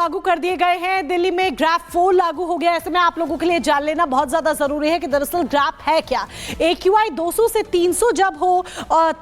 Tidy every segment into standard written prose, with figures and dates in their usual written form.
लागू कर दिए गए हैं। दिल्ली में ग्रैप 4 लागू हो गया। ऐसे में आप लोगों के लिए जान लेना बहुत ज्यादा जरूरी है कि दरअसल ग्रैप है क्या। AQI 200 से 300 जब हो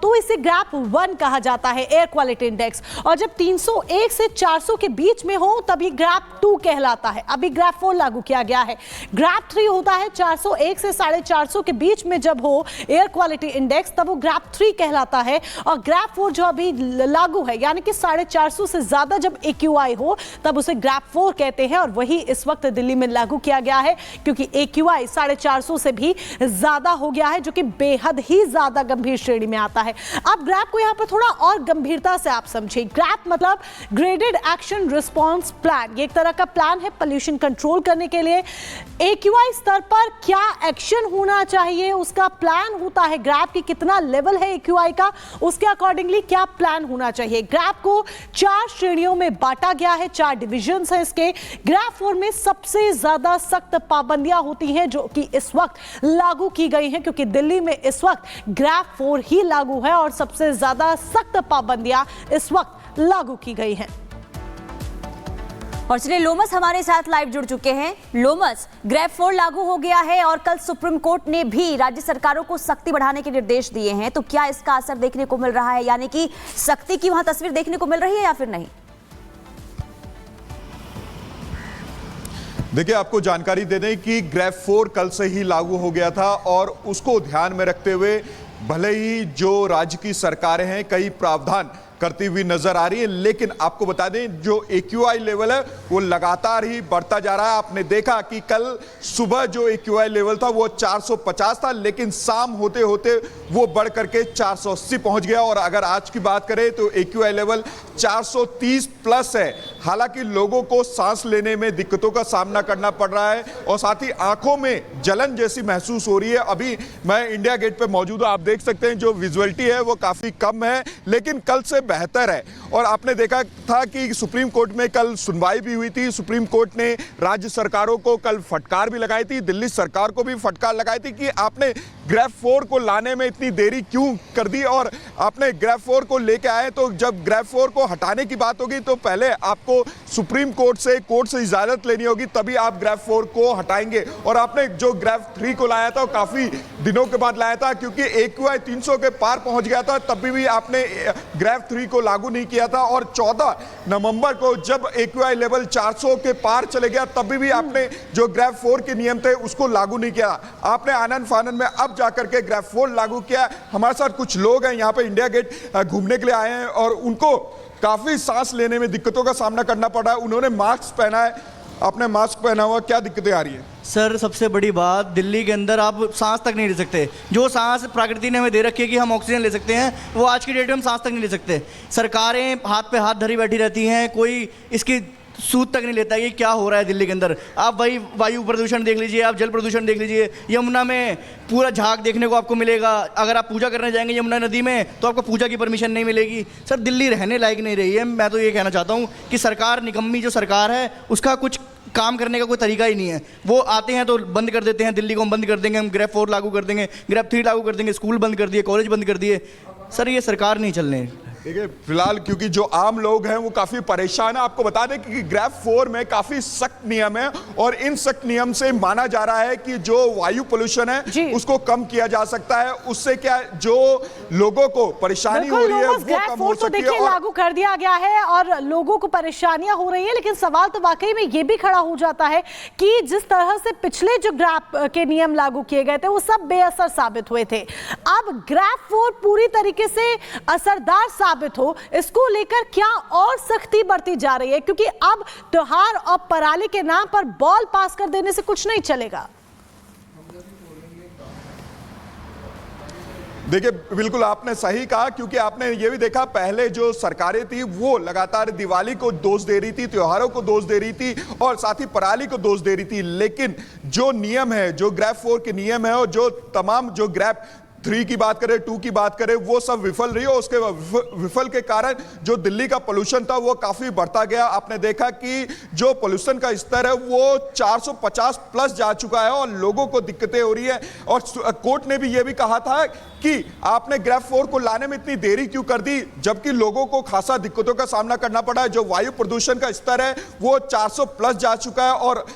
तो इसे ग्रैप 1 कहा जाता है, एयर क्वालिटी इंडेक्स। और जब 301 से 400 के बीच में हो तभी ग्रैप 2 कहलाता है। अभी ग्रैप 4 लागू किया गया है। ग्रैप 3 होता है 401 से 450 के बीच में जब हो एयर क्वालिटी इंडेक्स, तब वो ग्रैप 3 कहलाता है। और ग्रैप 4 जो अभी लागू है, यानी कि 450 से ज्यादा जब AQI हो तब उसे ग्रैप 4 कहते हैं। और वही इस वक्त दिल्ली में लागू किया गया है, क्योंकि AQI 450 से भी ज्यादा हो गया है, जो कि बेहद ही ज्यादा गंभीर श्रेणी में आता है। अब ग्रैप को यहां पर थोड़ा और गंभीरता से आप समझिए। ग्रैप मतलब ग्रेडेड एक्शन रिस्पॉन्स प्लान। ये एक तरह का प्लान है पोल्यूशन कंट्रोल करने के लिए। AQI स्तर पर क्या एक्शन होना चाहिए, उसका प्लान होता है। ग्रैप की कितना लेवल है AQI का, उसके अकॉर्डिंगली क्या प्लान होना चाहिए। ग्रैप को 4 श्रेणियों में बांटा गया है, 4 डिविजन्स हैं इसके। ग्रैप 4 में सबसे ज्यादा सख्त पाबंदियां होती हैं जो कि इस वक्त लागू की गई हैं, क्योंकि दिल्ली में इस वक्त ग्रैप 4 ही लागू है और सबसे ज्यादा सख्त पाबंदियां इस वक्त लागू की गई हैं। और चलिए लोमस हमारे साथ लाइव जुड़ चुके हैं। लोमस, ग्रैप 4 लागू हो गया है और कल सुप्रीम कोर्ट ने भी राज्य सरकारों को सख्ती बढ़ाने के निर्देश दिए हैं, तो क्या इसका असर देखने को मिल रहा है, यानी कि सख्ती की वहां तस्वीर देखने को मिल रही है या फिर नहीं? देखिए, आपको जानकारी दे दें कि ग्रैप 4 कल से ही लागू हो गया था और उसको ध्यान में रखते हुए भले ही जो राज्य की सरकारें हैं कई प्रावधान करती हुई नजर आ रही है, लेकिन आपको बता दें जो AQI लेवल है वो लगातार ही बढ़ता जा रहा है। आपने देखा कि कल सुबह जो AQI लेवल था वो 450 था, लेकिन शाम होते होते वो बढ़ करके 480 पहुंच गया। और अगर आज की बात करें तो AQI लेवल 430 प्लस है। हालांकि लोगों को सांस लेने में दिक्कतों का सामना करना पड़ रहा है और साथ ही आंखों में जलन जैसी महसूस हो रही है। अभी मैं इंडिया गेट पे मौजूद हूं, आप देख सकते हैं जो विजुअलिटी है वो काफी कम है, लेकिन कल से बेहतर है। और आपने देखा था कि सुप्रीम कोर्ट में कल सुनवाई भी हुई थी। सुप्रीम कोर्ट ने राज्य सरकारों को कल फटकार भी लगाई थी, दिल्ली सरकार को भी फटकार लगाई थी कि आपने ग्रैप 4 को लाने में इतनी देरी क्यों कर दी। और आपने ग्रैप 4 को लेके आए तो जब ग्रैप 4 को हटाने की बात होगी तो पहले आपको सुप्रीम कोर्ट से इजाजत लेनी होगी, तभी आप ग्रैप 4 को हटाएंगे। और आपने जो ग्रैप 3 को लाया था वो काफी दिनों के बाद लाया था, क्योंकि AQI 300 के पार पहुंच गया था, तब भी आपने ग्रैप 3 को लागू नहीं किया था। और 14 नवंबर को जब AQI लेवल 400 के पार चले गया तब भी आपने जो ग्रैप 4 के नियम थे उसको लागू नहीं किया। आपने आनंद फानन में अब जाकर के ग्रैप 4 लागू किया। हमारे साथ कुछ लोग हैं यहाँ पे इंडिया गेट घूमने के लिए आए हैं और उनको काफी सांस लेने में दिक्कतों का सामना करना पड़ रहा है। उन्होंने मास्क पहना है, आपने मास्क पहना हुआ, क्या दिक्कतें आ रही है? सर, सबसे बड़ी बात, दिल्ली के अंदर आप सांस तक नहीं ले सकते। जो सांस प्रकृति ने हमें दे रखी है कि हम ऑक्सीजन ले सकते हैं, वो आज की डेट में हम सांस तक नहीं ले सकते। सरकारें हाथ पे हाथ धरी बैठी रहती हैं, कोई इसकी सूद तक नहीं लेता कि क्या हो रहा है दिल्ली के अंदर। आप वही वायु प्रदूषण देख लीजिए, आप जल प्रदूषण देख लीजिए। यमुना में पूरा झाग देखने को आपको मिलेगा। अगर आप पूजा करने जाएंगे यमुना नदी में तो आपको पूजा की परमिशन नहीं मिलेगी। सर, दिल्ली रहने लायक नहीं रही है। मैं तो ये कहना चाहता हूँ कि सरकार, निकम्मी जो सरकार है, उसका कुछ काम करने का कोई तरीका ही नहीं है। वो आते हैं तो बंद कर देते हैं, दिल्ली को हम बंद कर देंगे, हम ग्रैप 4 लागू कर देंगे, ग्रैप 3 लागू कर देंगे, स्कूल बंद कर दिए, कॉलेज बंद कर दिए। सर, ये सरकार नहीं चलने। देखिए, फिलहाल क्योंकि जो आम लोग हैं वो काफी परेशान है। आपको बता दें कि ग्रैप 4 में काफी सख्त नियम है और इन सख्त नियम से माना जा रहा है कि जो वायु पोल्यूशन है उसको कम किया जा सकता है। उससे क्या जो लोगों को परेशानी हो रही है वो कम हो सकती है। लागू कर दिया गया है और लोगों को परेशानियां हो रही है, लेकिन सवाल तो वाकई में ये भी खड़ा हो जाता है कि जिस तरह से पिछले जो ग्रैप के नियम लागू किए गए थे वो सब बेअसर साबित हुए थे। अब ग्रैप 4 पूरी तरीके से असरदार साबित हो, इसको लेकर क्या और सख्ती बढ़ती जा रही है, क्योंकि अब त्योहार और पराली के नाम पर बॉल पास कर देने से कुछ नहीं चलेगा। देखिए, बिल्कुल आपने सही कहा, क्योंकि आपने ये भी देखा पहले जो सरकारें थी वो लगातार दिवाली को दोष दे रही थी, त्योहारों को दोष दे रही थी और साथ ही पराली को दोष दे रही थी। लेकिन जो नियम है, जो ग्रैप 4 के नियम है और जो तमाम जो ग्रैप 3 की बात करें, 2 की बात करें, वो सब विफल रही और उसके विफल के कारण जो दिल्ली का पोल्यूशन था वो काफी बढ़ता गया। आपने देखा कि जो पोल्यूशन का स्तर है वो 450 प्लस जा चुका है और लोगों को दिक्कतें हो रही है। और कोर्ट ने भी ये भी कहा था कि आपने ग्रेड 4 को लाने में इतनी देरी क्यों कर दी, जबकि लोगों को खासा दिक्कतों का सामना करना पड़ा है। जो वायु प्रदूषण का स्तर है वो 400 प्लस जा चुका है और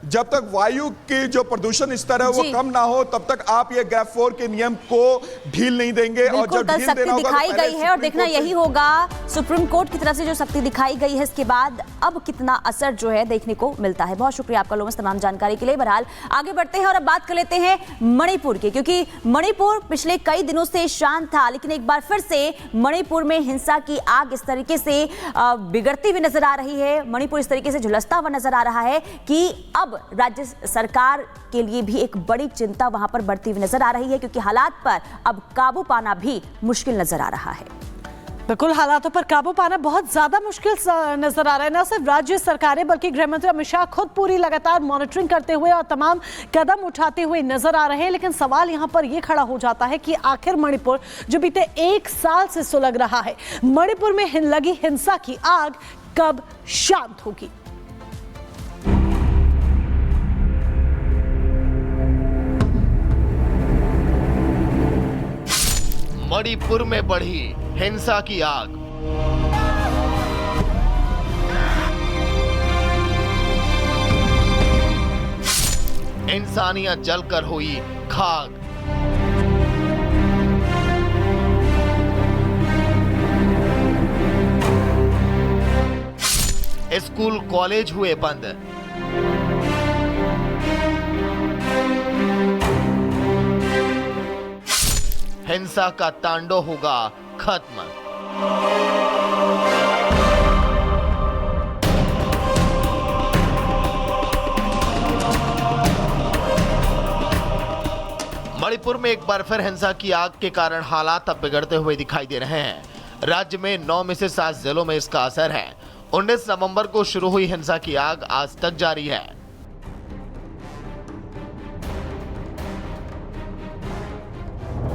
जब तक वायु की जो प्रदूषण स्तर है वो कम ना हो तब तक आप ये ग्रेड 4 के नियम को ढील नहीं देंगे। और जब कल ढील सख्ती देना होगा दिखाई तो गई है और देखना यही होगा सुप्रीम कोर्ट की तरफ से जो सख्ती दिखाई गई है इसके बाद अब कितना असर जो है देखने को मिलता है। बहुत शुक्रिया आपका लोमस तमाम जानकारी के लिए। बहरहाल आगे बढ़ते हैं और अब बात कर लेते हैं मणिपुर की, क्योंकि मणिपुर पिछले कई दिनों से शांत था लेकिन एक बार फिर से मणिपुर में हिंसा की आग इस तरीके से बिगड़ती हुई नजर आ रही है। मणिपुर इस तरीके से झुलसता हुआ नजर आ रहा है कि अब राज्य सरकार के लिए भी एक बड़ी चिंता वहां पर बढ़ती हुई नजर आ रही है, क्योंकि हालात पर अब काबू पाना भी मुश्किल नजर आ रहा है। बिल्कुल, हालातों पर काबू पाना बहुत ज्यादा मुश्किल नजर आ रहा है। न सिर्फ राज्य सरकारें बल्कि गृह मंत्री अमित शाह खुद पूरी लगातार मॉनिटरिंग करते हुए और तमाम कदम उठाते हुए नजर आ रहे हैं। लेकिन सवाल यहां पर यह खड़ा हो जाता है कि आखिर मणिपुर जो बीते 1 साल से सुलग रहा है, मणिपुर में लगी हिंसा की आग कब शांत होगी। मणिपुर में बढ़ी हिंसा की आग। इंसानियत जलकर हुई खाक। स्कूल कॉलेज हुए बंद। हिंसा का तांडव होगा खत्म। मणिपुर में एक बार फिर हिंसा की आग के कारण हालात अब बिगड़ते हुए दिखाई दे रहे हैं। राज्य में 9 में से 7 जिलों में इसका असर है। 19 नवंबर को शुरू हुई हिंसा की आग आज तक जारी है।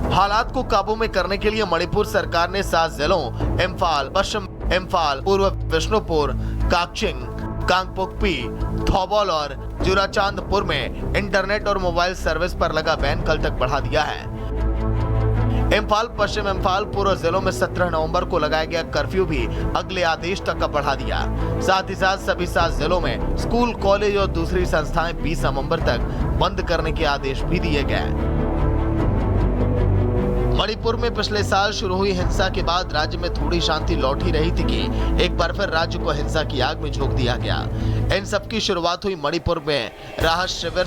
हालात को काबू में करने के लिए मणिपुर सरकार ने 7 जिलों इम्फाल, पश्चिम इम्फाल, पूर्व बिष्णुपुर, काकचिंग, कांगपोकपी, थौबल और जुराचांदपुर में इंटरनेट और मोबाइल सर्विस पर लगा बैन कल तक बढ़ा दिया है। इम्फाल, पश्चिम इम्फाल, पूर्व जिलों में 17 नवंबर को लगाया गया कर्फ्यू भी अगले आदेश तक का बढ़ा दिया। साथ ही साथ सभी 7 जिलों में स्कूल, कॉलेज और दूसरी संस्थाएं 20 नवंबर तक बंद करने के आदेश भी दिए गए। मणिपुर में पिछले साल शुरू हुई हिंसा के बाद राज्य में थोड़ी शांति लौट ही रही थी कि एक बार फिर राज्य को हिंसा की आग में झोंक दिया गया। इन सब की शुरुआत हुई मणिपुर में राहत शिविर